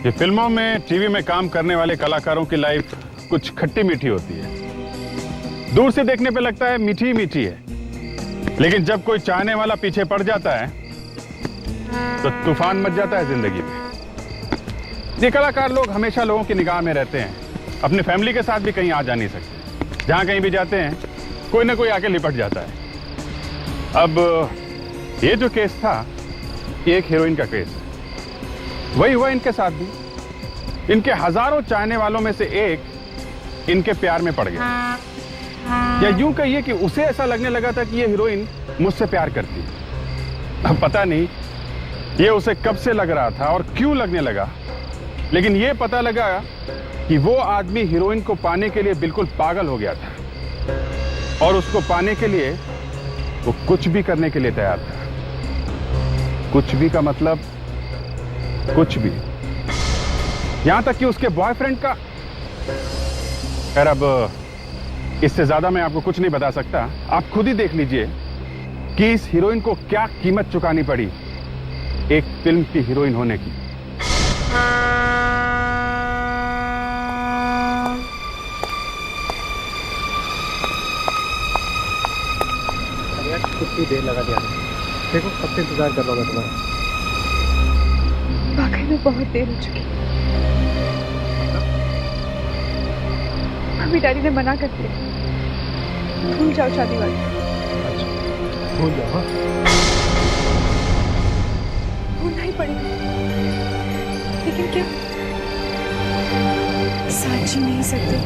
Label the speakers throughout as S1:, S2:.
S1: ये फिल्मों में, टीवी में काम करने वाले कलाकारों की लाइफ कुछ खट्टी मीठी होती है। दूर से देखने पे लगता है मीठी ही मीठी है, लेकिन जब कोई चाहने वाला पीछे पड़ जाता है तो तूफान मच जाता है जिंदगी में। ये कलाकार लोग हमेशा लोगों की निगाह में रहते हैं, अपने फैमिली के साथ भी कहीं आ जा नहीं सकते। जहां कहीं भी जाते हैं कोई ना कोई आके लिपट जाता है। अब ये जो केस था, ये एक हीरोइन का केस है। वही हुआ इनके साथ भी। इनके हजारों चाहने वालों में से एक इनके प्यार में पड़ गया, या यूं कहिए कि उसे ऐसा लगने लगा था कि ये हीरोइन मुझसे प्यार करती है। अब पता नहीं ये उसे कब से लग रहा था और क्यों लगने लगा, लेकिन ये पता लगा कि वो आदमी हीरोइन को पाने के लिए बिल्कुल पागल हो गया था, और उसको पाने के लिए वो कुछ भी करने के लिए तैयार था। कुछ भी का मतलब कुछ भी, यहां तक कि उसके बॉयफ्रेंड का। खैर, अब इससे ज्यादा मैं आपको कुछ नहीं बता सकता। आप खुद ही देख लीजिए कि इस हीरोइन को क्या कीमत चुकानी पड़ी एक फिल्म की हीरोइन होने की।
S2: कितनी देर लगा दिया, देखो कब से इंतजार कर रहा हूँ मैं तुम्हारा।
S3: वाकई में बहुत देर हो चुकी। मम्मी डैडी ने मना कर दिया, भूल जाओ शादी वाली।
S2: अच्छा, भूल जाओ। हाँ,
S3: भूलना ही पड़ेगा, लेकिन क्या साथ जी नहीं सकते,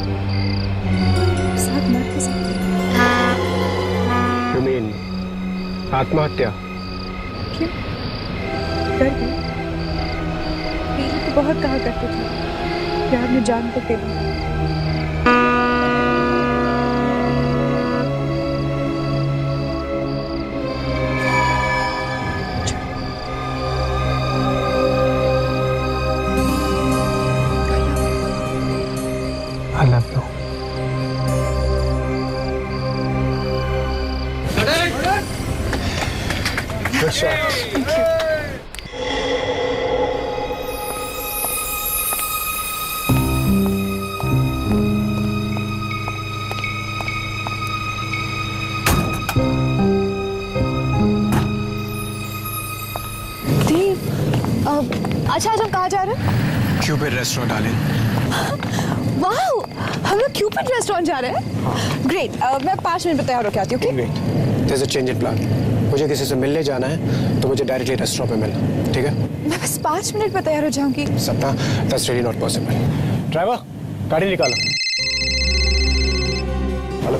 S3: साथ मर भी सकते।
S2: You mean आत्महत्या?
S3: क्यों? डर गई? पहले तो बहुत कहा करते थे प्यार में जान तक दे दूं।
S2: I love you. Good shot.
S3: अच्छा, आज हम कहाँ जा रहे हैं?
S4: क्यूपिड रेस्टोरेंट डालें।
S3: वाह, हम लोग क्यूपिड रेस्टोरेंट जा रहे हैं। ग्रेट, मैं 5 मिनट में तैयार होके आती हूँ। Okay?
S2: Great. There's a change in plan. मुझे किसी से मिलने जाना है तो मुझे डायरेक्टली रेस्टोरेंट पे मिलना, ठीक है?
S3: मैं बस 5 मिनट में तैयार हो जाऊंगी।
S2: सपना, that's really not possible. Driver, गाड़ी निकालो। हेलो।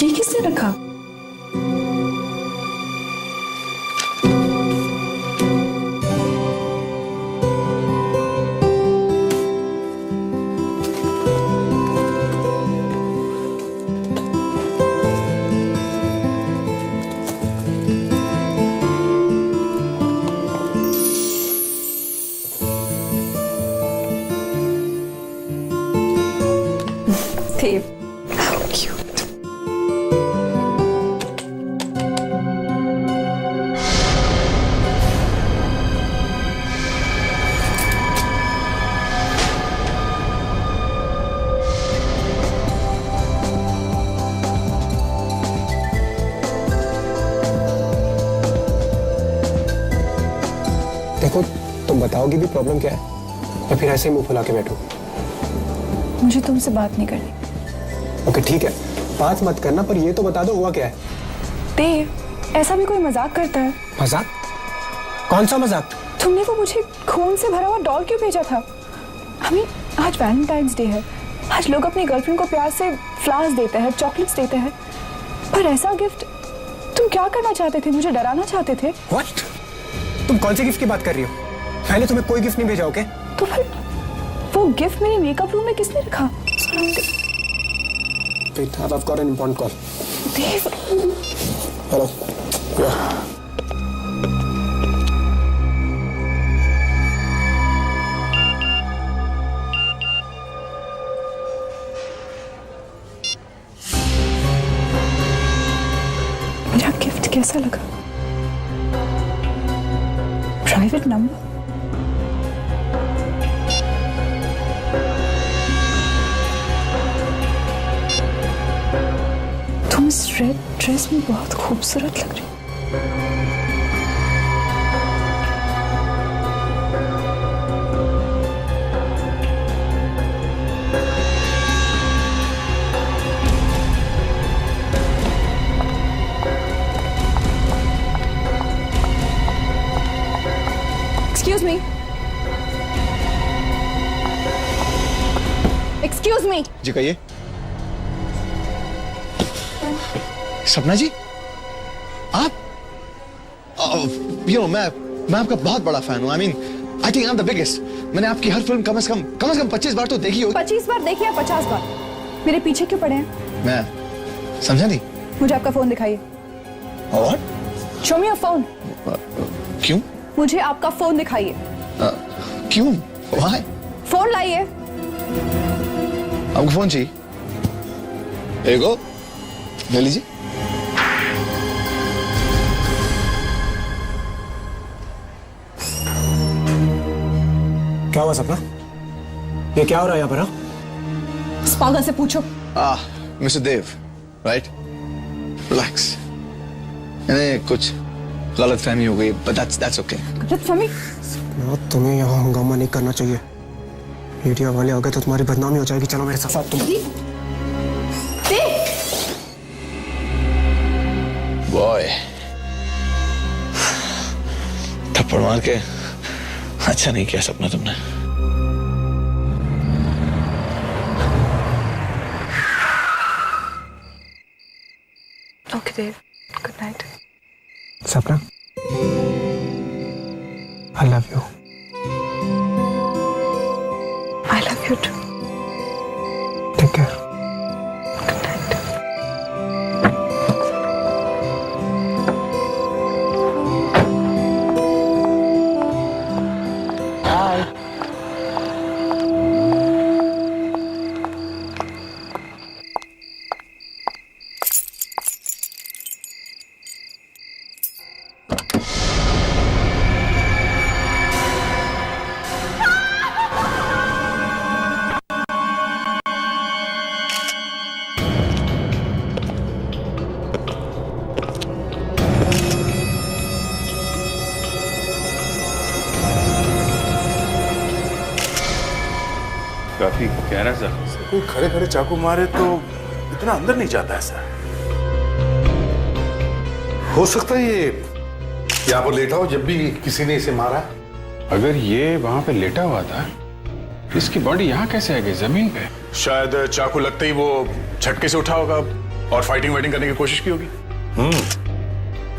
S3: ये किसने रखा? Dave, how cute.
S2: देखो, तुम बताओगी भी प्रॉब्लम क्या है, या फिर ऐसे ही मुंह फुला के बैठो?
S3: मुझे तुमसे बात नहीं करनी।
S2: ओके, ठीक है, बात मत करना, पर ये तो बता दो हुआ क्या है।
S3: देव, ऐसा भी कोई मजाक करता है?
S2: मजाक? कौन सा मजाक?
S3: तुमने वो मुझे खून से भरा हुआ डॉल क्यों भेजा था? हमें आज वैलेंटाइंस डे है, आज लोग अपनी गर्लफ्रेंड को प्यार से फ्लावर्स देते हैं, चॉकलेट्स देते हैं, पर ऐसा गिफ्ट तुम क्या करना चाहते थे? मुझे डराना चाहते थे?
S2: What? तुम कौन से गिफ्ट की बात कर रही हो? मैंने तुम्हें कोई गिफ्ट नहीं भेजा, ओके?
S3: तो फिर वो गिफ्ट मेरे मेकअप रूम में किसने रखा?
S2: Wait, I've got an important call.
S3: Dev,
S2: Hello. Yeah.
S3: कैसा लगा? Private number? तुम इस रेड ड्रेस में बहुत खूबसूरत लग रही हो। Excuse me. Excuse me.
S4: जी कहिए। सपना जी, आप मैं आपका बहुत बड़ा फैन हूँ। I think I am the biggest. मैंने आपकी हर फिल्म कम से कम 25 बार तो देखी होगी।
S3: 25 बार देखी या 50 बार? मेरे पीछे क्यों पड़े हैं?
S4: मैं समझा नहीं।
S3: मुझे आपका फोन दिखाइए।
S4: और
S3: Show me your phone.
S4: क्यों?
S3: मुझे आपका फोन दिखाइए।
S4: क्यों? Why?
S3: फोन लाइए।
S4: आपको फोन चाहिए? एगो ले लीजिए।
S2: क्या हुआ सपना? ये क्या हो रहा है यहाँ पर?
S3: इस पागल से पूछो।
S4: मिस्टर देव, राइट? रिलैक्स। नहीं, कुछ गलतफहमी हो गई, but that's okay.
S3: गलतफहमी?
S2: तुम्हें यहाँ हंगामा नहीं करना चाहिए। मीडिया वाले आ गए तो तुम्हारी बदनामी हो जाएगी। चलो मेरे साथ। तुम
S4: बॉय, थप्पड़ मार के अच्छा नहीं किया सपना तुमने।
S3: ओके देव, गुड नाइट।
S2: सपना, I love you.
S3: I love you too.
S2: Take care.
S3: Good night.
S1: काफी गहरा सा।
S5: कोई खड़े खड़े चाकू मारे तो इतना अंदर नहीं जाता ऐसा। हो सकता है ये यहाँ पर लेटा हो जब भी किसी ने इसे मारा।
S1: अगर ये वहां पे लेटा हुआ था, इसकी बॉडी यहाँ कैसे आ गई जमीन पे?
S5: शायद चाकू लगते ही वो झटके से उठा होगा और फाइटिंग वाइटिंग करने की कोशिश की होगी।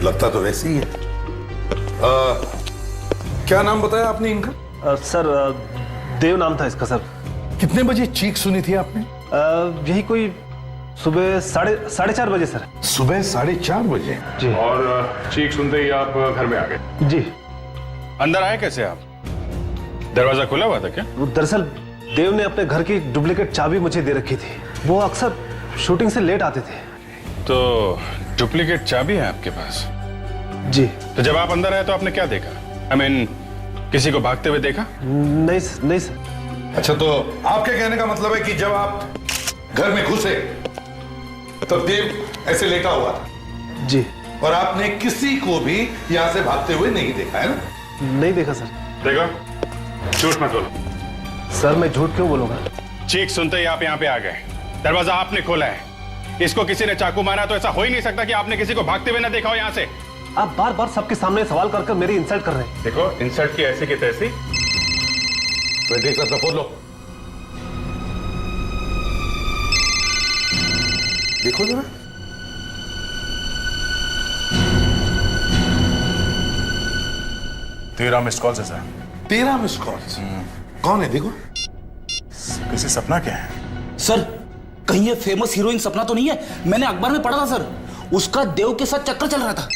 S5: लगता तो वैसे ही है। क्या नाम बताया आपने इनका?
S6: सर देव नाम था इसका सर।
S5: कितने बजे चीख सुनी थी आपने?
S6: यही कोई सुबह साढ़े 4 बजे सर।
S5: सुबह 4:30 बजे।
S6: जी।
S1: और चीख सुनते ही आप घर में आ गए?
S6: जी।
S1: अंदर आए कैसे आप? दरवाजा खुला हुआ था क्या?
S6: दरअसल देव ने अपने घर की डुप्लीकेट चाबी मुझे दे रखी थी। वो अक्सर शूटिंग से लेट आते थे।
S1: तो डुप्लीकेट चाबी है आपके पास?
S6: जी।
S1: तो जब आप अंदर आए तो आपने क्या देखा? I mean, किसी को भागते हुए देखा?
S6: नहीं सर।
S5: अच्छा, तो आपके कहने का मतलब है कि जब आप घर में घुसे तो देव ऐसे लेटा हुआ था?
S6: जी।
S5: और आपने किसी को भी यहां से भागते हुए नहीं देखा है ना?
S6: नहीं देखा सर।
S1: देखो, झूठ मत बोलो।
S6: सर मैं झूठ क्यों बोलूंगा?
S1: चीख सुनते ही आप यहाँ पे आ गए। दरवाजा आपने खोला है। इसको किसी ने चाकू मारा तो ऐसा हो ही नहीं सकता कि आपने किसी को भागते हुए ना देखा हो यहाँ से।
S6: आप बार बार सबके सामने सवाल कर मेरी इंसल्ट कर रहे हैं।
S1: देखो, इंसल्ट की ऐसी की तैसी।
S5: मैं देख सकता, बोलो। देखो जरा। तेरह मिस्ड कॉल है सर। 13 missed call? कौन है देखो? किसी सपना क्या है?
S7: सर कहीं ये फेमस हीरोइन सपना तो नहीं है? मैंने अखबार में पढ़ा था सर, उसका देव के साथ चक्कर चल रहा था।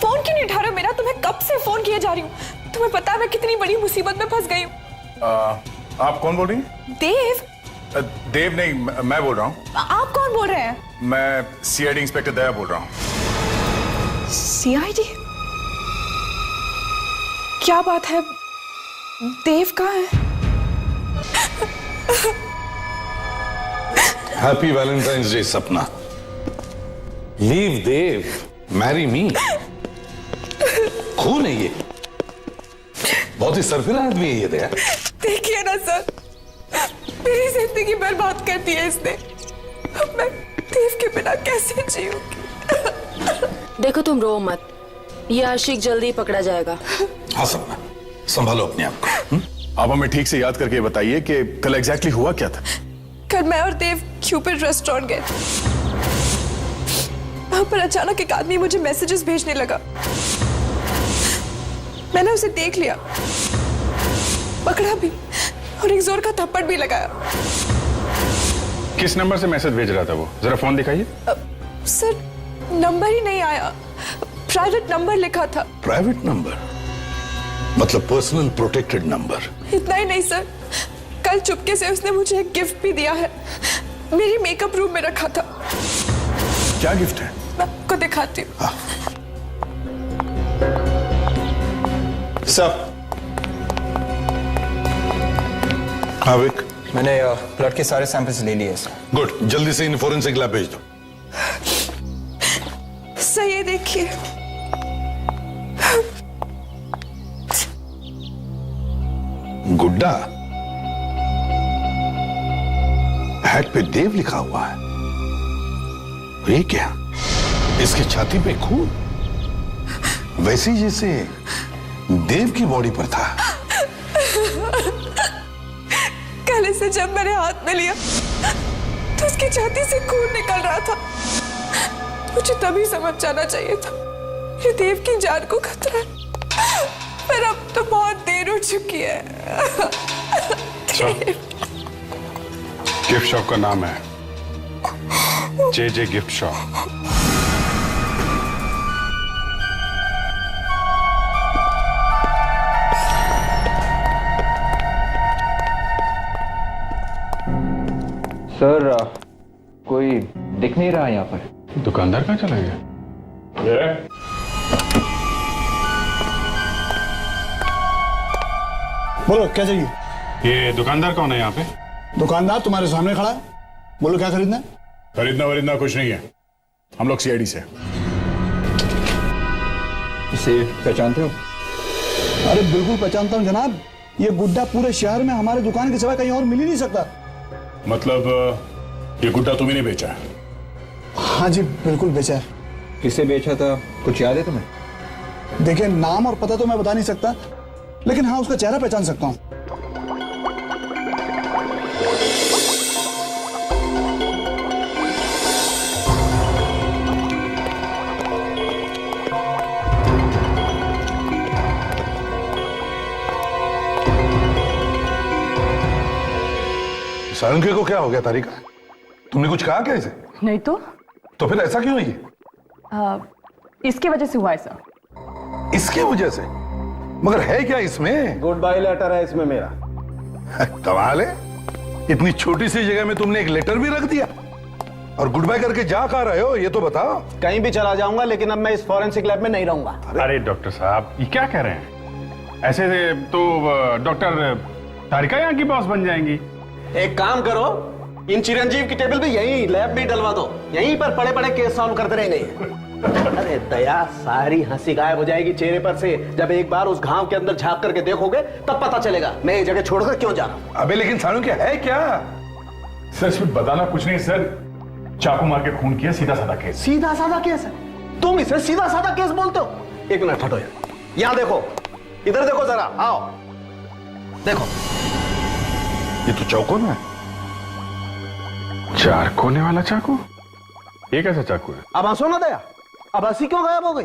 S3: फोन क्यों नहीं उठा रहे हो मेरा? तुम्हें कब से फोन किए जा रही हूँ। तुम्हें पता है मैं कितनी बड़ी मुसीबत में फंस गई हूँ।
S5: आप कौन बोल रही हैं?
S3: देव।
S5: देव नहीं, मैं बोल रहा हूँ।
S3: आप कौन बोल रहे हैं?
S5: मैं सीआईडी इंस्पेक्टर दया बोल रहा हूँ।
S3: सीआईडी? क्या बात है? देव कहाँ है?
S5: हैप्पी वैलेंटाइंस डे सपना। लीव देव, मैरी मी। खून है ये, बहुत ही सरफिरा आदमी है ये दया।
S3: देखिए ना सर, मेरी जिंदगी बर्बाद कर दी है इसने। अब मैं देव के बिना कैसे जीऊंगी?
S8: देखो तुम रो मत, ये आशिक जल्दी पकड़ा जाएगा।
S5: हाँ सपना, संभालो अपने आप को।
S1: आप हमें ठीक से याद करके बताइए कि कल एग्जैक्टली हुआ क्या था।
S3: कल मैं और देव क्यूपिड रेस्टोरेंट गए। वहां पर अचानक एक आदमी मुझे मैसेजेस भेजने लगा। मैंने उसे देख लिया, पकड़ा भी और एक जोर का थप्पड़ भी लगाया।
S1: किस नंबर से मैसेज भेज रहा था वो? जरा फोन दिखाइए।
S3: सर, नंबर ही नहीं आया, प्राइवेट नंबर लिखा था।
S5: प्राइवेट नंबर मतलब पर्सनल प्रोटेक्टेड नंबर?
S3: इतना ही नहीं सर, कल चुपके से उसने मुझे एक गिफ्ट भी दिया है। मेरी मेकअप रूम में रखा था।
S1: क्या गिफ्ट है?
S3: मैं आपको दिखाती हूँ।
S4: सब हाँ विक,
S2: मैंने ब्लड के सारे सैंपल्स ले लिए सर।
S5: गुड, जल्दी से इन फोरेंसिक लैब भेज दो।
S3: सर ये देखिए,
S5: गुड्डा, हैट पे देव लिखा हुआ है। और ये क्या? इसकी छाती पे खून, वैसे ही जैसे देव की बॉडी पर था।
S3: कल इसे जब मैंने हाथ में लिया तो उसकी छाती से खून निकल रहा था। मुझे तभी समझ जाना चाहिए था ये देव की जान को खतरा है। पर अब तो बहुत देर हो चुकी है।
S1: गिफ्ट शॉप का नाम है जे गिफ्ट शॉप।
S9: सर कोई दिख नहीं रहा यहाँ पर।
S1: दुकानदार कहाँ चला गया?
S10: बोलो क्या चाहिए?
S1: ये दुकानदार कौन है यहाँ पे?
S10: दुकानदार तुम्हारे सामने खड़ा है, बोलो क्या खरीदना है?
S1: खरीदना वरीदना कुछ नहीं है, हम लोग सीआईडी से।
S9: इसे पहचानते हो?
S10: अरे बिल्कुल पहचानता हूँ जनाब, ये गुड्डा पूरे शहर में हमारे दुकान के सिवाय कहीं और मिल ही नहीं सकता।
S1: मतलब ये गुड्डा तुम्हें नहीं बेचा है?
S10: हाँ जी बिल्कुल बेचा है।
S9: किसे बेचा था, कुछ याद है तुम्हें?
S10: देखिए नाम और पता तो मैं बता नहीं सकता, लेकिन हाँ उसका चेहरा पहचान सकता हूँ।
S5: सारंगे को क्या हो गया तारिका? तुमने कुछ कहा क्या इसे?
S11: नहीं तो
S5: फिर ऐसा क्यों है?
S11: इसकी वजह से हुआ ऐसा।
S5: इसके वजह से? मगर है क्या इसमें?
S6: गुड बाय लेटर है इसमें मेरा।
S5: कमाल है, इतनी छोटी सी जगह में तुमने एक लेटर भी रख दिया। और गुड बाय करके जा कहाँ रहे हो ये तो बताओ।
S6: कहीं भी चला जाऊंगा, लेकिन अब मैं इस फॉरेंसिक लैब में नहीं रहूंगा।
S1: अरे डॉक्टर साहब ये क्या कह रहे हैं? ऐसे तो डॉक्टर तारिका यहाँ की बॉस बन जाएंगी।
S6: एक काम करो, इन चिरंजीव की टेबल पे यही लैब भी डलवा दो, यहीं पर पड़े पड़े केस सॉल्व करते रहेंगे। अरे दया, सारी हंसी गायब हो जाएगी चेहरे पर से जब एक बार उस घाव के अंदर झांक करके देखोगे, तब पता चलेगा मैं ये जगह छोड़कर क्यों जा रहा हूं।
S5: अबे लेकिन सानू क्या है क्या?
S1: सर इसमें बताना कुछ नहीं सर, चाकू मार के खून किया, सीधा साधा केस।
S6: सीधा साधा केस है? तुम इसे सीधा साधा केस बोलते हो? एक मिनट हटो यार, यहां देखो, इधर देखो जरा, आओ देखो।
S5: ये तो चौकोन है।
S1: 4 कोने वाला चाकू? ये कैसा चाकू है?
S6: अब हंसो ना दया, अब हंसी क्यों गायब हो गई?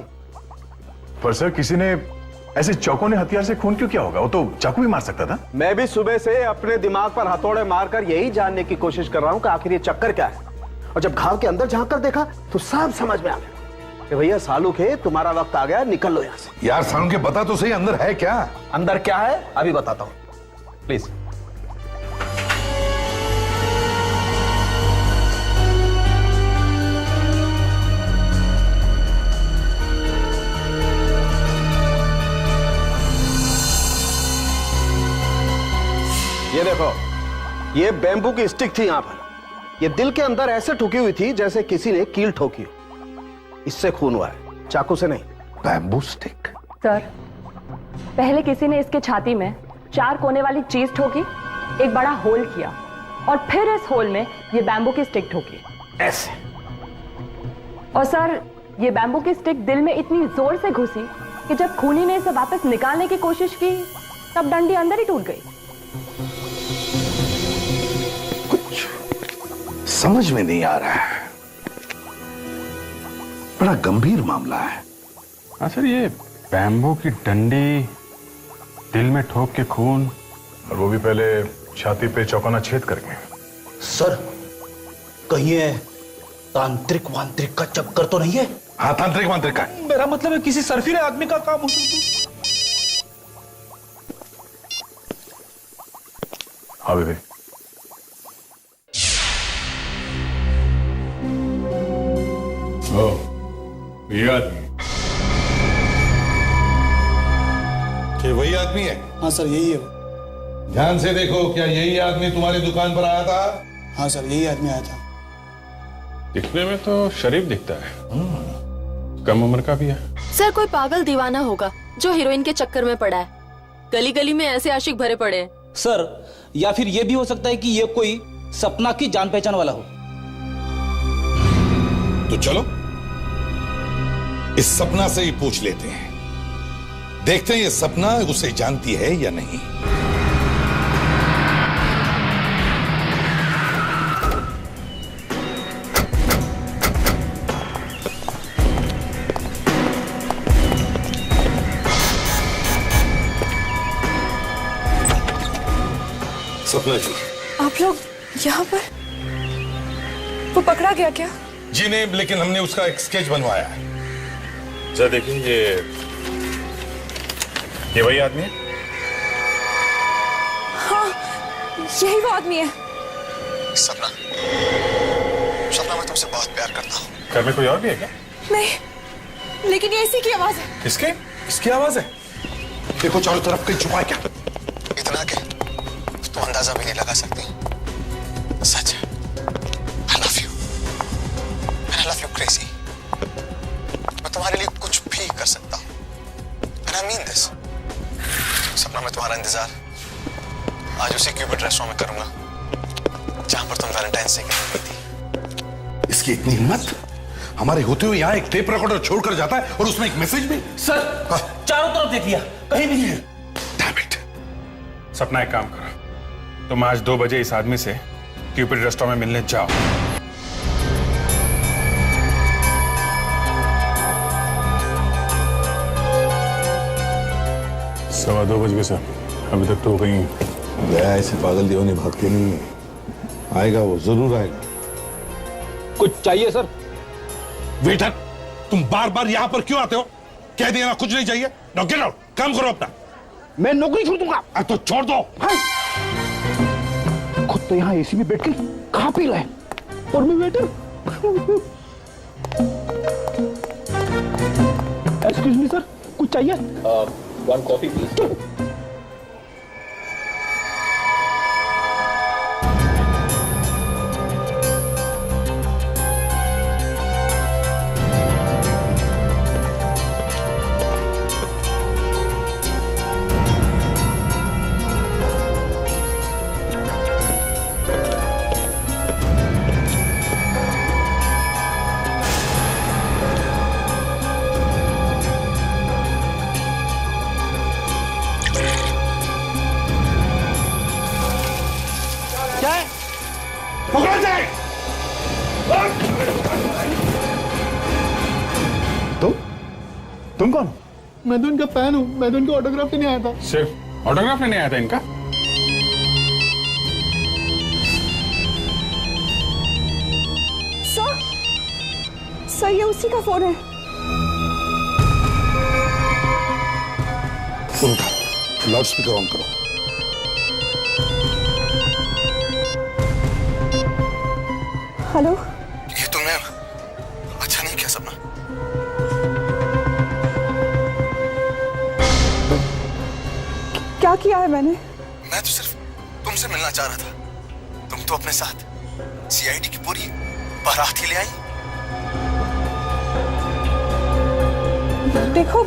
S1: पर सर किसी ने ऐसे चौकोने हथियार से खून क्यों किया होगा? वो तो चाकू भी मार सकता था।
S6: मैं भी सुबह से अपने दिमाग पर हथौड़े मारकर यही जानने की कोशिश कर रहा हूं कि आखिर ये चक्कर क्या है। और जब घाव के अंदर झांक कर देखा तो सब समझ में आ गया कि भैया सालू के तुम्हारा वक्त आ गया, निकल लो यहां से।
S5: यार सानू के बता तो सही, अंदर है क्या?
S6: अंदर क्या है अभी बताता हूं, प्लीज। ये बैम्बू की स्टिक थी यहां पर। ये दिल के अंदर ऐसे ठुकी हुई थी जैसे किसी ने कील ठोकी हो। इससे खून हुआ है, चाकू से नहीं।
S5: Bamboo stick?
S11: सर, पहले किसी ने इसके छाती में 4 कोने वाली चीज ठोकी, एक बड़ा होल किया और फिर इस होल में ये बैम्बू की स्टिक ठोकी
S6: ऐसे।
S11: और सर, ये बैम्बू की स्टिक दिल में इतनी जोर से घुसी कि जब खूनी ने इसे वापस निकालने की कोशिश की तब डंडी अंदर ही टूट गई।
S5: कुछ समझ में नहीं आ रहा है, बड़ा गंभीर मामला है।
S1: हाँ सर, ये बैम्बू की डंडी दिल में ठोक के खून, और वो भी पहले छाती पे चौकोना छेद करके।
S7: सर, कहीं ये तांत्रिक वांत्रिक का चक्कर तो नहीं है?
S5: हाँ, तांत्रिक वांत्रिक का।
S7: मेरा मतलब है किसी सर्फिले आदमी का काम हो सकता।
S1: हाँ बेबी। ये आदमी
S5: कि वही आदमी है?
S10: हाँ सर, यही है।
S5: ध्यान से देखो, क्या यही आदमी तुम्हारी दुकान पर आया था?
S10: हाँ सर, यही आदमी आया था।
S1: दिखने में तो शरीफ दिखता है, कम उम्र का भी है।
S8: सर, कोई पागल दीवाना होगा जो हीरोइन के चक्कर में पड़ा है। गली गली में ऐसे आशिक भरे पड़े हैं।
S7: सर, या फिर यह भी हो सकता है कि ये कोई सपना की जान पहचान वाला हो।
S5: तो चलो इस सपना से ही पूछ लेते हैं, देखते हैं ये सपना उसे जानती है या नहीं। सपना जी,
S3: आप लोग यहाँ पर? वो पकड़ा गया क्या?
S5: जी नहीं, लेकिन हमने उसका एक स्केच बनवाया है।
S1: जरा देखिए, ये वही आदमी है?
S3: हाँ, यही वो आदमी है।
S2: सपना, सपना, मैं तुमसे बहुत प्यार करता हूँ।
S1: घर में कोई और भी है क्या?
S3: नहीं, लेकिन ये इसी की आवाज है।
S1: किसके? इसकी आवाज है?
S5: देखो चारों तरफ कहीं छुपा है क्या?
S2: इतना के तुम अंदाजा भी नहीं लगा सकती। सच है। I love you. I love you crazy. मैं तुम्हारे लिए कुछ भी कर सकता हूँ। And I mean this. सपना, मैं तुम्हारा इंतजार आज उसी क्यूपिड रेस्टोरेंट में करूंगा जहां पर तुम वैलेंटाइंस डे के दिन थी।
S5: इसकी इतनी हिम्मत, हमारे होते हुए यहाँ एक टेप रिकॉर्डर छोड़कर जाता है और उसमें एक मैसेज भी।
S7: सर, चारों तरफ देख लिया, कहीं भी नहीं है।
S5: Damn it.
S1: सपना, एक काम करो, तुम आज 2 बजे इस आदमी से क्यूपिड रेस्टोरेंट में मिलने जाओ। सवा 2 बज गए सर, अभी तक तो कहीं
S5: गया। ऐसे पागल दीवाने भागते नहीं है। आएगा, वो जरूर आएगा।
S7: कुछ चाहिए सर?
S5: वेटर, तुम बार बार यहाँ पर क्यों आते हो? कह दिया ना कुछ नहीं चाहिए। नाउ गेट आउट, काम करो अपना।
S7: मैं नौकरी छोड़ दूंगा।
S5: तो छोड़ दो।
S7: खुद तो यहाँ एसी में बैठ के खा पी रहे और मैं वेटर। एक्सक्यूज मी सर, कुछ चाहिए? 1 कॉफी प्लीज।
S1: तुम कौन?
S10: मैं तो इनका फैन हूँ, मैं तो इनका ऑटोग्राफ लेने आया था।
S1: सिर्फ ऑटोग्राफ लेने आया था इनका?
S3: सर, ये उसी का फोन है।
S5: फोन उठा, लाउड स्पीकर ऑन करो।
S3: हेलो,
S2: ये तुमने अच्छा नहीं किया सपना।
S3: क्या किया है मैंने?
S2: मैं तो सिर्फ तुमसे मिलना चाह रहा था, तू अपने साथ सीआईडी की पूरी बारात ही ले आई।
S3: देखो,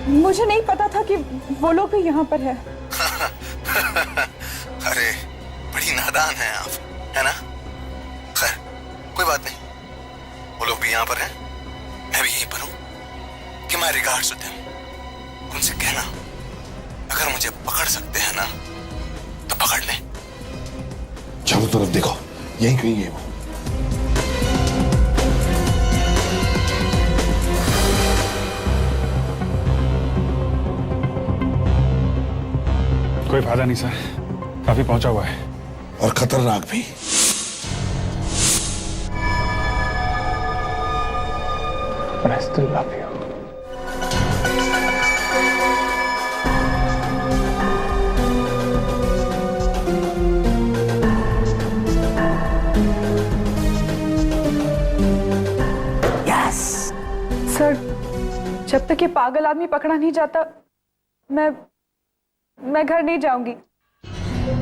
S3: मुझे नहीं पता था कि वो लोग भी यहाँ पर है।
S2: अरे बड़ी नादान है आप, है ना? खैर कोई बात नहीं, वो लोग भी यहाँ पर हैं, मैं भी यहीं पर हूँ। कि माय रिगार्ड्स टू देम। उनसे कहना अगर मुझे पकड़ सकते हैं ना तो पकड़ ले।
S5: चारों तरफ देखो, यहीं कहीं है वो।
S1: कोई फायदा नहीं सर, काफी पहुंचा हुआ है
S5: और खतरनाक भी।
S1: I still love you.
S3: Sir, जब तक ये पागल आदमी पकड़ा नहीं जाता मैं घर नहीं जाऊंगी।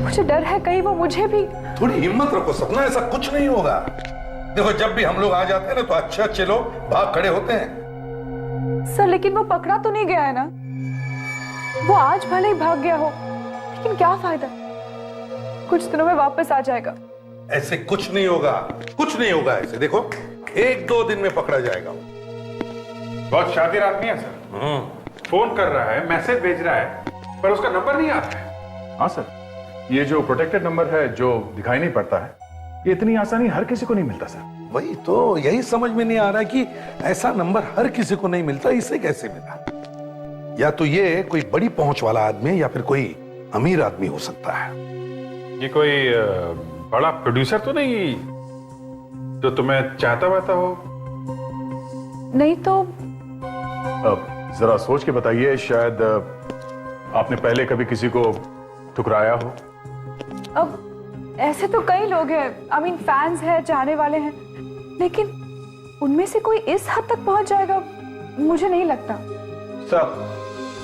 S3: मुझे डर है कहीं वो मुझे भी।
S5: थोड़ी हिम्मत रखो सपना, ऐसा कुछ नहीं होगा। देखो जब भी हम लोग आ जाते हैं ना तो अच्छे अच्छे लोग भाग खड़े होते हैं।
S3: सर लेकिन वो पकड़ा तो नहीं गया है ना? वो आज भले ही भाग गया हो, लेकिन क्या फायदा, कुछ दिनों में वापस आ जाएगा।
S5: ऐसे कुछ नहीं होगा, कुछ नहीं होगा ऐसे। देखो 1-2 दिन में पकड़ा जाएगा।
S1: बहुत शातिर आदमी है सर। फोन कर रहा है, मैसेज भेज रहा है, पर उसका नंबर नहीं आता है। हाँ सर, ये जो प्रोटेक्टेड नंबर है जो दिखाई नहीं पड़ता है, ये इतनी आसानी हर किसी को नहीं मिलता सर।
S5: वही तो, यही समझ में नहीं आ रहा कि ऐसा नंबर हर किसी को नहीं मिलता, इसे कैसे मिला? या तो ये कोई बड़ी पहुंच वाला आदमी या फिर कोई अमीर आदमी हो सकता है।
S1: ये कोई बड़ा प्रोड्यूसर तो नहीं जो तुम्हें चाहता वाता हो?
S3: नहीं तो
S1: जरा सोच के बताइए, शायद आपने पहले कभी किसी को ठुकराया हो।
S3: अब ऐसे तो कई लोग हैं, आई मीन फैंस हैं, चाहने वाले हैं, लेकिन उनमें से कोई इस हद तक पहुंच जाएगा मुझे नहीं लगता।
S9: सर,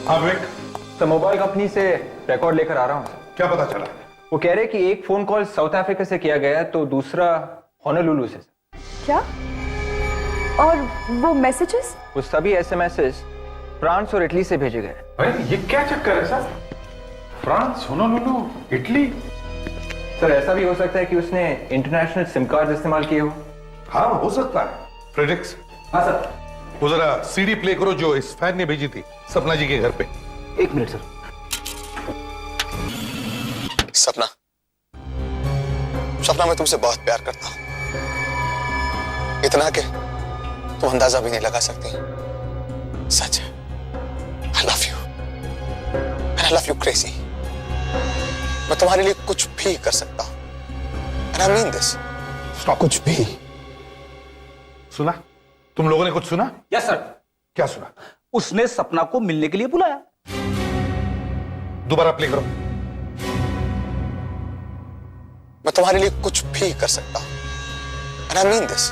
S5: हाँ विवेक,
S9: सर मोबाइल कंपनी से रिकॉर्ड लेकर आ रहा हूँ।
S5: क्या पता चला?
S9: वो कह रहे कि एक फोन कॉल साउथ अफ्रीका से किया गया तो दूसरा होनोलुलु से।
S3: क्या? और वो मैसेजेस?
S9: वो सभी एसएमएसेस फ्रांस और इटली से भेजे गए।
S1: अरे ये क्या चक्कर है sir? France, Honolulu, Italy?
S9: Sir ऐसा भी हो सकता है कि उसने इंटरनेशनल सिम कार्ड इस्तेमाल किए हो।
S5: हाँ हो सकता है। फ्रेडरिक्स,
S9: हाँ सर।
S5: वो जरा सीडी प्ले करो जो इस फैन ने भेजी थी सपना जी के घर पे।
S9: 1 मिनट सर।
S2: सपना, सपना मैं तुमसे बहुत प्यार करता हूं, इतना कि तुम अंदाजा भी नहीं लगा सकती। सच है, I love you and I love you crazy। मैं तुम्हारे लिए कुछ भी कर सकता हूं and I mean this। कुछ भी।
S5: सुना? तुम लोगों ने कुछ सुना?
S7: Yes sir.
S5: क्या सुना?
S7: उसने सपना को मिलने के लिए बुलाया।
S5: दोबारा प्ले करो।
S2: मैं तुम्हारे लिए कुछ भी कर सकता हूं and I mean this।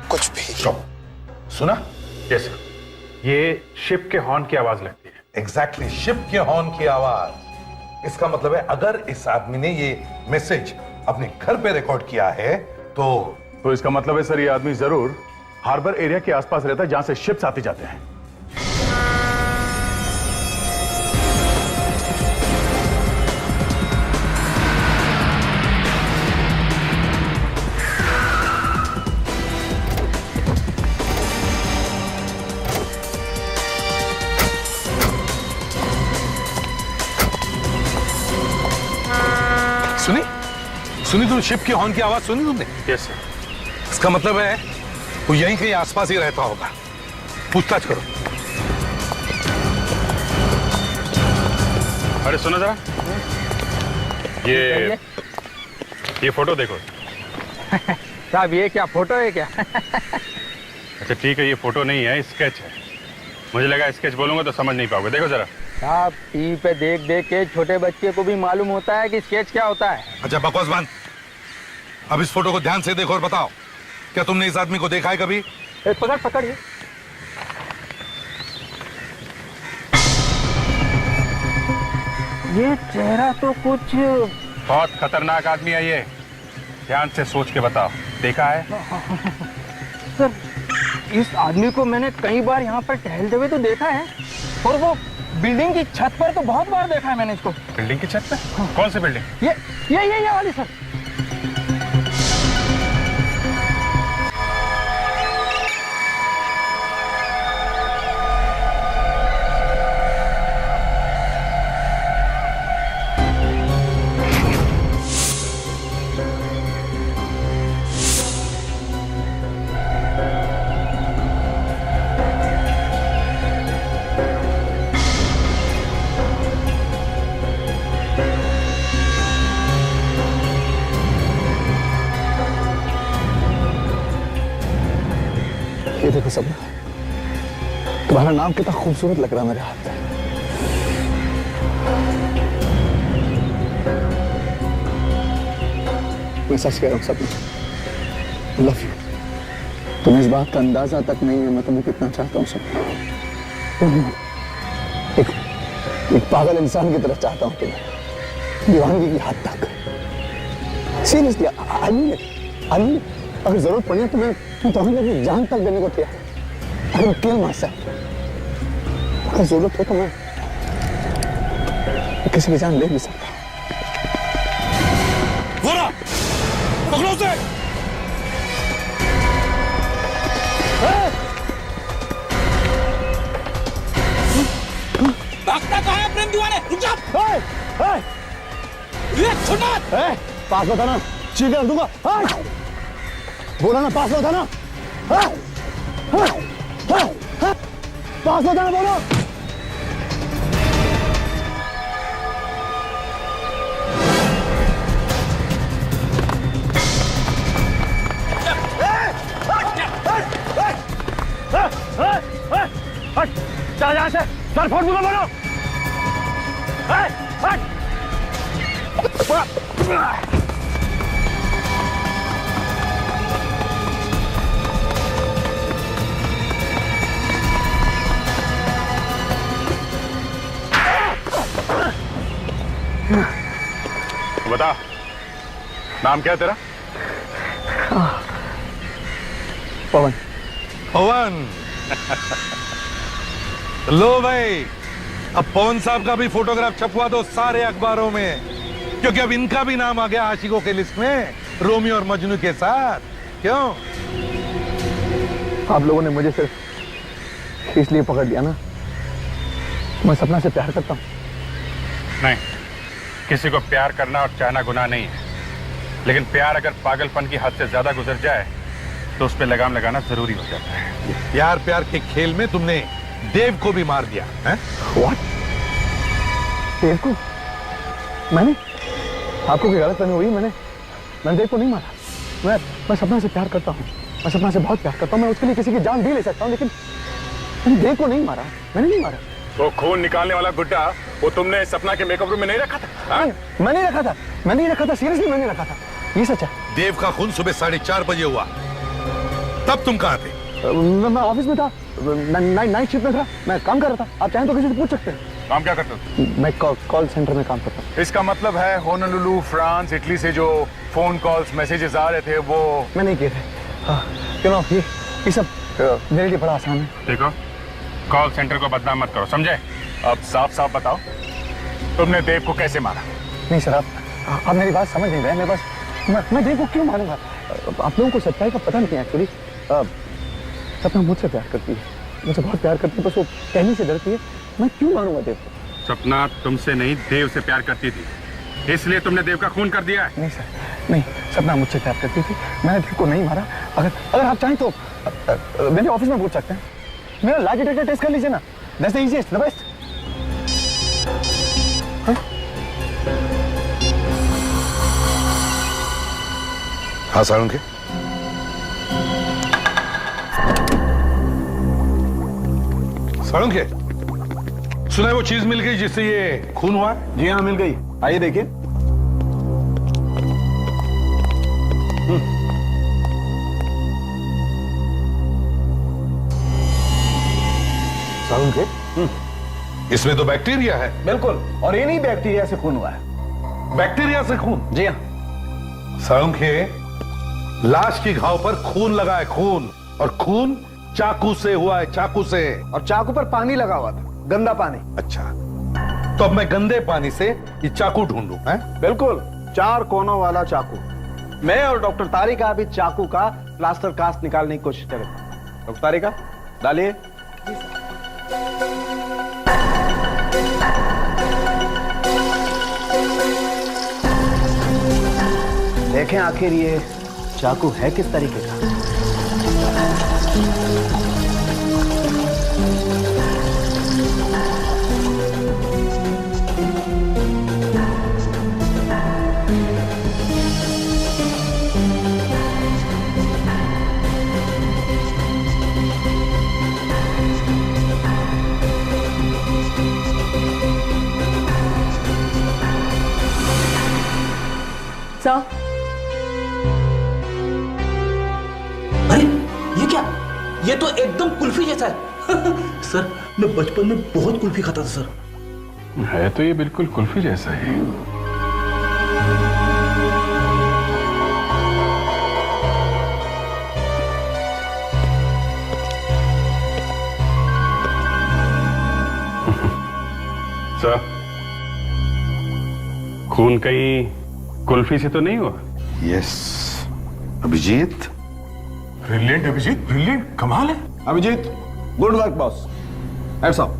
S2: कुछ भी।
S5: स्टॉप। सुना?
S1: यस सर, ये शिप के हॉर्न की आवाज लगती है।
S5: एग्जैक्टली, शिप के हॉर्न की आवाज। इसका मतलब है अगर इस आदमी ने ये मैसेज अपने घर पे रिकॉर्ड किया है तो
S1: इसका मतलब है सर ये आदमी जरूर हार्बर एरिया के आसपास रहता है जहां से शिप्स आते जाते हैं।
S5: सुनी तुम शिप की हॉर्न की आवाज सुनी तुमने?
S1: Yes sir.
S5: इसका मतलब है वो यहीं कहीं आसपास ही रहता होगा। पूछताछ करो।
S1: अरे सुनो जरा, ये फोटो देखो।
S12: साहब ये क्या फोटो है क्या?
S1: अच्छा ठीक है, ये फोटो नहीं है, स्केच है। मुझे लगा स्केच बोलूंगा तो समझ नहीं पाओगे। देखो जरा।
S12: साहब टीवी पे देख देख के छोटे बच्चे को भी मालूम होता है कि स्केच क्या होता है।
S5: अच्छा बकवास बंद। अब इस फोटो को ध्यान से देखो और बताओ, क्या तुमने इस आदमी को देखा है कभी?
S12: पकड़ पकड़ ये चेहरा तो कुछ
S1: बहुत खतरनाक आदमी है ये। ध्यान से सोच के बताओ, देखा है?
S12: सर, इस आदमी को मैंने कई बार यहाँ पर टहलते हुए तो देखा है, और वो बिल्डिंग की छत पर तो बहुत बार देखा है मैंने इसको।
S1: बिल्डिंग की छत पे? कौन सी बिल्डिंग?
S12: ये वाली सर।
S10: ये देखो सपना, तुम्हारा नाम कितना खूबसूरत लग रहा है मेरे हाथ में। मैं सच कह रहा हूँ सपना, लव यू। तुम्हें इस बात का अंदाजा तक नहीं है मैं तुम्हें कितना चाहता हूँ सपना। एक पागल इंसान की तरह चाहता हूँ तुम्हें, दीवानगी की हद तक। सीरियसली, आई मीन अगर जरूरत पड़ी तो मैं तुम्हें अपनी जान तक देने को तैयार। अगर किल माइसेल्फ, अगर जरूरत हो तो मैं किसी की जान ले भी सकता हूँ।
S5: पकड़ो उसे!
S7: भागता कहाँ है प्रेम दीवाने? रुक जा!
S10: पास में था ना, चीख कर दूंगा। बोला ना पास में था ना, पास में था ना, बोलो। चल यहाँ से, सर फोन दूंगा, बोलो।
S1: बता, नाम क्या है तेरा?
S10: पवन।
S5: पवन। लो भाई, अब पवन साहब का भी फोटोग्राफ छपवा दो सारे अखबारों में, क्योंकि अब इनका भी नाम आ गया आशिकों के लिस्ट में, रोमियो और मजनू के साथ। क्यों?
S10: आप लोगों ने मुझे सिर्फ इसलिए पकड़ लिया ना, मैं सपना से प्यार करता हूँ।
S1: नहीं, किसी को प्यार करना और चाहना गुनाह नहीं है, लेकिन प्यार अगर पागलपन की हद से ज्यादा गुजर जाए तो उस पर लगाम लगाना जरूरी हो जाता है।
S5: यार, प्यार के खेल में तुमने देव को भी मार दिया है?
S10: What? देव को? मैंने? आपको कोई गलतफहमी हुई? मैंने देव को नहीं मारा। मैं सपना से प्यार करता हूँ, मैं सपना से बहुत प्यार करता हूँ, मैं उसके लिए किसी की जान भी ले सकता हूँ, लेकिन मैंने देव को नहीं मारा। मैंने नहीं मारा।
S1: तो खून निकालने वाला गुड्डा वो तुमने सपना के मेकअप रूम में नहीं रखा था?
S10: मैं नहीं रखा था, सीरियसली मैंने रखा था, ये सच है।
S5: देव का खून सुबह 4:30 बजे हुआ, तब तुम कहाँ थे?
S10: मैं ऑफिस में था, नाइट शिफ्ट में था, मैं काम कर रहा था। आप चाहें तो किसी से पूछ सकते हैं।
S1: काम क्या करते हो?
S10: मैं कॉल सेंटर में काम करता हूँ।
S1: इसका मतलब है होनोलुलु, फ्रांस, इटली से जो फोन कॉल्स, मैसेजेस आ रहे थे वो
S10: मैं नहीं किए थे। क्यों? ये सब मेरे लिए बड़ा आसान है।
S1: देखो, कॉल सेंटर को बदनाम मत करो, समझे? अब साफ साफ बताओ, तुमने देव को कैसे मारा?
S10: नहीं सर, आप मेरी बात समझ नहीं रहे। मेरे पास मैं देव को क्यों मारूंगा? आप लोगों को सच्चाई का पता नहीं है एक्चुअली। सपना मुझसे प्यार करती है, मुझसे बहुत प्यार करती है, बस वो कहने से डरती है। मैं क्यों मारूंगा देव को?
S1: सपना तुमसे नहीं, देव से प्यार करती थी, इसलिए तुमने देव का खून कर दिया है।
S10: नहीं सर, नहीं, सपना मुझसे प्यार करती थी, मैंने देव को नहीं मारा। अगर आप चाहें तो मेरे ऑफिस में पूछ सकते हैं। मेरा लाई डिटेक्टर टेस्ट कर लीजिए ना, that's the easiest, the best.
S5: हाँ सारुण के, सारुण के, सुना है वो चीज मिल गई जिससे ये खून हुआ?
S10: जी हाँ, मिल गई। आइए देखिए।
S5: सारुण के, इसमें तो बैक्टीरिया है।
S10: बिल्कुल, और ये नहीं बैक्टीरिया से खून हुआ है।
S5: बैक्टीरिया से खून?
S10: जी हाँ।
S5: सांख्य, लाश की घाव पर खून लगा है, खून, और खून चाकू से हुआ है, चाकू से।
S12: और चाकू पर पानी लगा हुआ था, गंदा पानी।
S5: अच्छा, तो अब मैं गंदे पानी से ये चाकू ढूंढूं, हैं?
S6: बिल्कुल, 4 कोनों वाला चाकू। मैं और डॉक्टर तारिका अभी चाकू का प्लास्टर कास्ट निकालने की कोशिश करेंगे। डॉक्टर तारिका, डालिए। देखें आखिर ये चाकू है किस तरीके का।
S11: सर,
S7: अरे ये क्या? ये तो एकदम कुल्फी जैसा है। सर, मैं बचपन में बहुत कुल्फी खाता था सर।
S1: है तो ये बिल्कुल कुल्फी जैसा ही। सर, खून कहीं कुल्फी से तो नहीं हुआ?
S5: Yes Abhijit,
S13: brilliant Abhijit, brilliant, कमाल है
S6: Abhijit, good work boss. Hats off.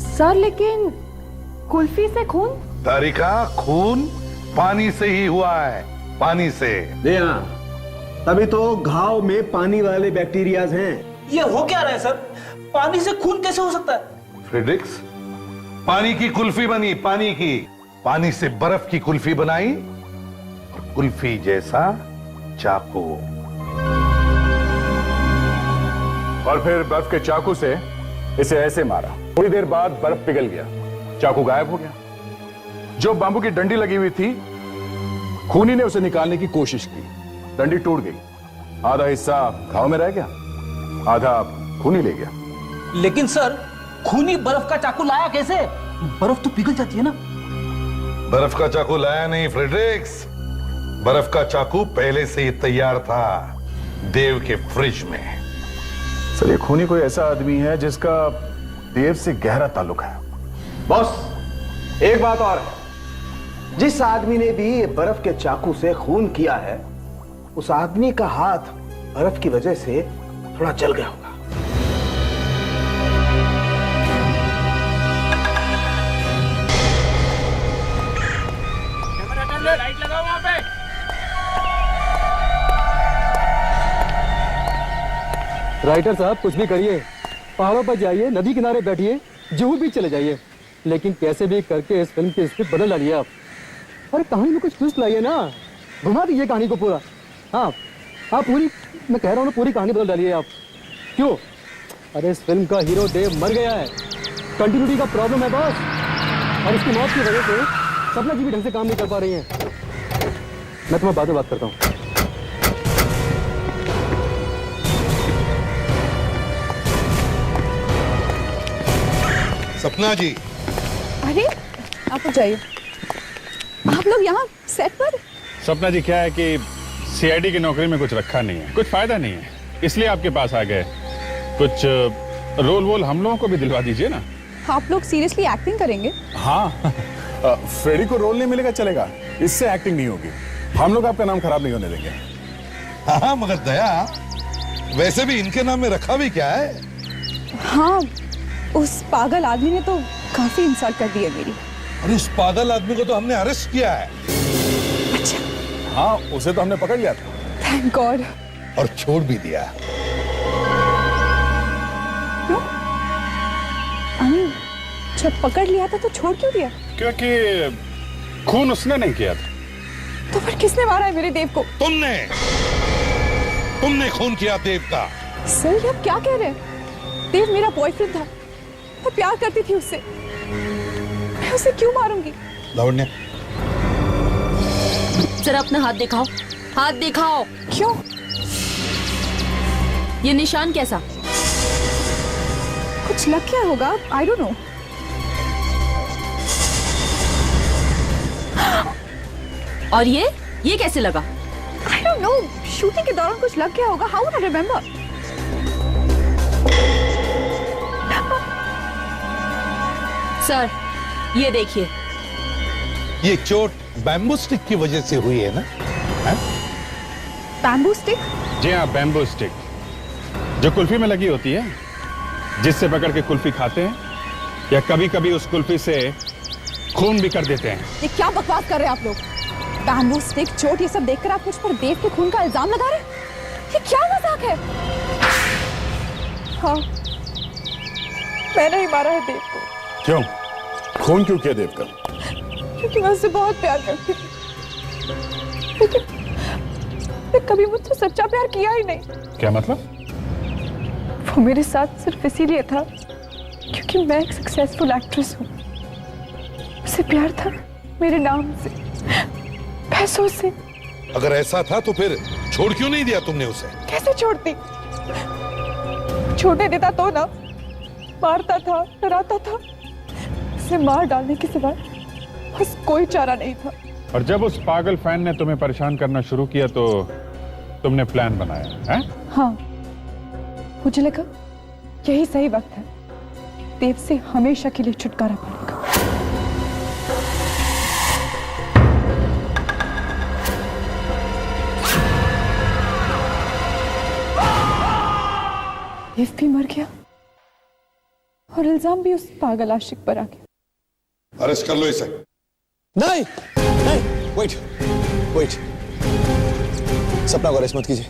S11: Sir लेकिन कुल्फी से खून?
S5: तारिका, खून पानी से ही हुआ है, पानी से।
S6: जी हाँ, तभी तो घाव में पानी वाले बैक्टीरियाज हैं।
S7: ये हो क्या रहा है सर? पानी से खून कैसे हो सकता है?
S5: फ्रेडरिक्स, पानी की कुल्फी बनी, पानी की। पानी से बर्फ की कुल्फी बनाई और कुल्फी जैसा चाकू।
S1: और फिर बर्फ के चाकू से इसे ऐसे मारा। थोड़ी देर बाद बर्फ पिघल गया, चाकू गायब हो गया। जो बांबू की डंडी लगी हुई थी, खूनी ने उसे निकालने की कोशिश की, डंडी टूट गई। आधा हिस्सा घाव में रह गया, आधा खूनी ले गया।
S7: लेकिन सर, खूनी बर्फ का चाकू लाया कैसे? बर्फ तो पिघल जाती है ना।
S5: बर्फ का चाकू लाया नहीं फ्रेडरिक्स, बर्फ का चाकू पहले से ही तैयार था देव के फ्रिज में।
S1: सर, ये खूनी कोई ऐसा आदमी है जिसका देव से गहरा ताल्लुक है।
S6: बॉस, एक बात और है, जिस आदमी ने भी बर्फ के चाकू से खून किया है, उस आदमी का हाथ बर्फ की वजह से थोड़ा जल गया होगा।
S12: लाइट लगाओ वहां पे।
S10: राइटर साहब, कुछ भी करिए, पहाड़ों पर जाइए, नदी किनारे बैठिए, जुहू बीच चले जाइए, लेकिन कैसे भी करके इस फिल्म की स्क्रिप्ट बदल डालिए आप। अरे कहानी में कुछ ट्विस्ट लाइए ना, घुमा दीजिए कहानी को पूरा। हाँ, आप पूरी, मैं कह रहा हूँ ना, पूरी कहानी बदल डालिए आप। क्यों? अरे इस फिल्म का हीरो देव मर गया है, कंटिन्यूटी का प्रॉब्लम है बॉस, और उसकी मौत की वजह से सपना जी भी ढंग से काम नहीं कर पा रही हैं। मैं तुम्हें बाद में बात करता हूँ।
S5: सपना जी।
S3: अरे आप लोग जाइए, आप लोग यहाँ सेट पर।
S1: सपना जी, क्या है कि सीआईडी की नौकरी में कुछ रखा नहीं है, कुछ फायदा नहीं है, इसलिए आपके पास आ गए। कुछ रोल वोल हम लोगों को भी दिलवा दीजिए ना।
S3: आप लोग सीरियसली एक्टिंग करेंगे?
S1: हाँ, फ्रेडी को रोल नहीं मिलेगा चलेगा, इससे एक्टिंग नहीं होगी। हम लोग आपका नाम खराब नहीं होने देंगे।
S5: हाँ, मगर दया, वैसे भी इनके नाम में रखा भी क्या है?
S3: हाँ, उस पागल आदमी ने तो काफी इंसल्ट कर दी है मेरी।
S5: अरे उस पागल आदमी को तो हमने अरेस्ट किया है।
S3: अच्छा।
S1: हाँ, उसे तो हमने पकड़ लिया था।
S3: Thank God.
S5: और छोड़ भी दिया।
S3: क्यों? जब पकड़ लिया था तो छोड़ क्यों दिया?
S1: क्योंकि खून उसने नहीं किया था।
S3: तो फिर किसने मारा है मेरे देव को?
S5: तुमने खून किया देव का।
S3: सर, ये आप क्या कह रहे हैं? देव मेरा बॉयफ्रेंड था, मैं प्यार करती थी उससे, मैं उसे क्यों मारूंगी?
S5: लावण्या,
S8: जरा अपना हाथ दिखाओ, हाथ दिखाओ।
S3: क्यों?
S8: ये निशान कैसा?
S3: कुछ लग क्या होगा? I don't know.
S8: और ये कैसे लगा?
S3: नो, शूटिंग के दौरान कुछ लग गया होगा. How would I remember?
S8: Sir, ये देखिए.
S5: ये चोट बैम्बू स्टिक की वजह से हुई है ना?
S3: Bamboo stick?
S1: जी हाँ, बैम्बू स्टिक जो कुल्फी में लगी होती है, जिससे पकड़ के कुल्फी खाते हैं, या कभी कभी उस कुल्फी से खून भी कर देते हैं.
S3: ये क्या बकवास कर रहे हैं आप लोग? बैम्बू स्टिक, चोट, ये सब देखकर आप मुझ पर देव के खून का इल्जाम लगा रहे हैं? ये क्या मजाक है? हाँ, मैंने ही मारा है देव को.
S5: क्यों? खून क्यों किया देव का?
S3: क्योंकि मैं उससे बहुत प्यार करती थी, लेकिन कभी मुझसे सच्चा प्यार किया ही नहीं.
S1: क्या मतलब?
S3: वो मेरे साथ सिर्फ इसीलिए था क्योंकि मैं एक सक्सेसफुल एक्ट्रेस हूँ. उसे प्यार था मेरे नाम से, पैसों से.
S5: अगर ऐसा था तो फिर छोड़ क्यों नहीं दिया तुमने उसे?
S3: कैसे छोड़ती? छोड़ने देता तो ना, मारता था, डराता था. उसे मार डालने के सिवा बस कोई चारा नहीं था.
S1: और जब उस पागल फैन ने तुम्हें परेशान करना शुरू किया तो तुमने प्लान बनाया है?
S3: हाँ, मुझे लगा यही सही वक्त है देव से हमेशा के लिए छुटकारा पाने का. देव भी मर गया और इल्जाम भी उस पागल आशिक पर आ गया.
S5: अरेस्ट कर लो इसे.
S10: नहीं नहीं, वेट वेट, सपना को अरेस्ट मत कीजिए.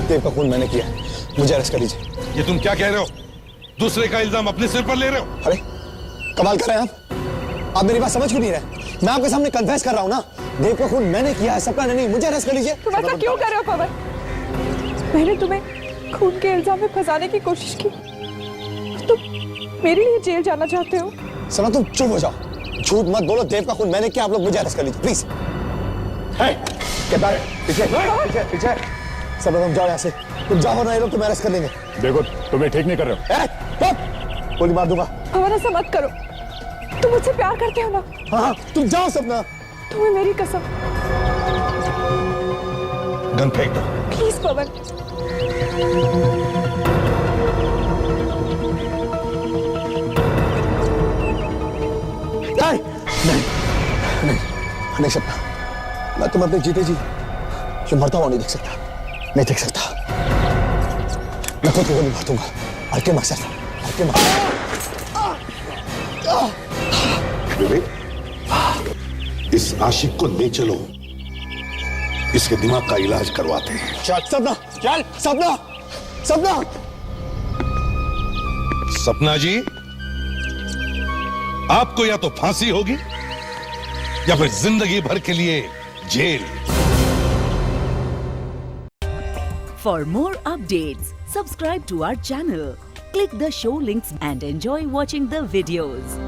S10: देव का खून मैंने किया, मुझे अरेस्ट कर लीजिए.
S5: ये तुम क्या कह रहे हो? दूसरे का इल्जाम अपने सिर पर ले रहे हो?
S10: अरे कमाल कर रहे हैं आप मेरी बात समझ क्यों नहीं रहे? मैं आपके सामने कन्फेस कर रहा हूं ना, देव का खून मैंने किया है, सपना ने नहीं. मुझे अरेस्ट कर लीजिए.
S3: तुम ऐसा क्यों कर रहे हो पवन? मैंने तुम्हें खून के इल्जाम में फंसाने की कोशिश की, तुम मेरे लिए जेल जाना चाहते हो?
S10: सना तुम चुप हो जाओ, झूठ मत बोलो. देव का खून मैंने किया, आप लोग मुझे अरेस्ट कर लीजिए प्लीज. पीछे पीछे पीछे. सब लोग जाओ यहाँ से. तुम जाओ ना, ये लोग तुम्हें अरेस्ट कर लेंगे.
S1: देखो, तुम्हें ठीक नहीं कर रहे हो.
S10: गोली मार दूंगा.
S3: पवन ऐसा मत करो, तुम मुझसे प्यार करते हो ना?
S10: हाँ, तुम जाओ सपना.
S3: तुम्हें मेरी कसम.
S5: गन फेंक दो.
S3: प्लीज पवन.
S10: नहीं नहीं नहीं सपना, मैं तुम अपने जीते जी जो मरता हुआ नहीं देख सकता. नहीं देख सकता. मैं खुद को गोली मार दूंगा. हल्के मकसद, हल्के
S5: मकसद. इस आशिक को ले चलो, इसके दिमाग का इलाज करवाते हैं.
S10: चल सपना, चल सपना. सपना,
S5: सपना जी, आपको या तो फांसी होगी या फिर जिंदगी भर के लिए jail.
S14: For more updates, subscribe to our channel, click the show links and enjoy watching the videos.